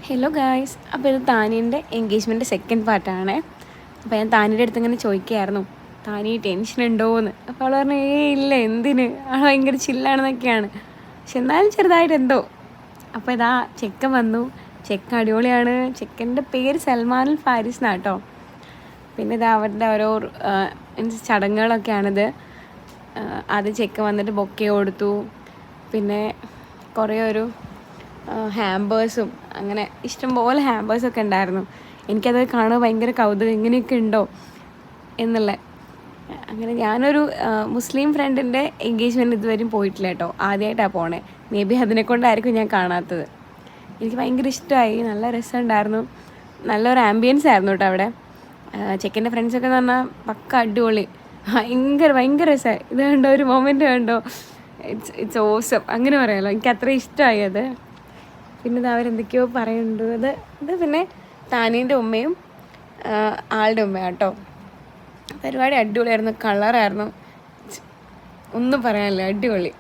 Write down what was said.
Hello guys, അപ്പോൾ ഇത് താനീൻ്റെ engagement second പാർട്ടാണ്. അപ്പോൾ ഞാൻ താനിയുടെ അടുത്ത് ഇങ്ങനെ ചോദിക്കുകയായിരുന്നു, താനി ടെൻഷൻ ഉണ്ടോ എന്ന്. അപ്പോൾ അവൾ പറഞ്ഞു ഇല്ല, എന്തിന്, ആൾ ഭയങ്കര ചില്ലാണെന്നൊക്കെയാണ്. പക്ഷെ എന്നാലും ചെറുതായിട്ട് എന്തോ. അപ്പോൾ ഇതാ ചെക്കൻ വന്നു. ചെക്കൻ അടിപൊളിയാണ്. ചെക്കൻ്റെ പേര് സൽമാനുൽ ഫാരിസ് എന്നാട്ടോ. പിന്നെ ഇതാ അവരുടെ ഓരോ ചടങ്ങുകളൊക്കെയാണിത്. ആദ്യം ചെക്കൻ വന്നിട്ട് ബൊക്കെ കൊടുത്തു. പിന്നെ കുറേ ഒരു ഹാമ്പേഴ്സും അങ്ങനെ ഇഷ്ടംപോലെ ഹാമ്പേഴ്സൊക്കെ ഉണ്ടായിരുന്നു. എനിക്കത് കാണുക ഭയങ്കര കൗതുകം, ഇങ്ങനെയൊക്കെ ഉണ്ടോ എന്നുള്ള. അങ്ങനെ ഞാനൊരു മുസ്ലിം ഫ്രണ്ടിൻ്റെ എൻഗേജ്മെൻറ്റ് ഇതുവരെയും പോയിട്ടില്ല കേട്ടോ, ആദ്യമായിട്ടാണ് പോണേ. മേ ബി അതിനെക്കൊണ്ടായിരിക്കും ഞാൻ കാണാത്തത്. എനിക്ക് ഭയങ്കര ഇഷ്ടമായി, നല്ല രസമുണ്ടായിരുന്നു. നല്ലൊരു ആംബിയൻസ് ആയിരുന്നു കേട്ടോ അവിടെ. ചെക്കൻ്റെ ഫ്രണ്ട്സൊക്കെ എന്ന് പറഞ്ഞാൽ പക്ക അടിപൊളി, ഭയങ്കര രസമായി. ഇത് കണ്ടോ, ഒരു മൊമെൻറ്റ് കണ്ടോ, ഇറ്റ്സ് ഓസം അങ്ങനെ പറയാമല്ലോ. എനിക്ക് അത്ര ഇഷ്ടമായി അത്. പിന്നെ ഇത് അവരെന്തൊക്കെയോ പറയുന്നുണ്ട്. ഇത് പിന്നെ താനീൻ്റെ ഉമ്മയും ആളുടെ ഉമ്മയും കേട്ടോ. പരിപാടി അടിപൊളിയായിരുന്നു, കളറായിരുന്നു, ഒന്നും പറയാനില്ല, അടിപൊളി.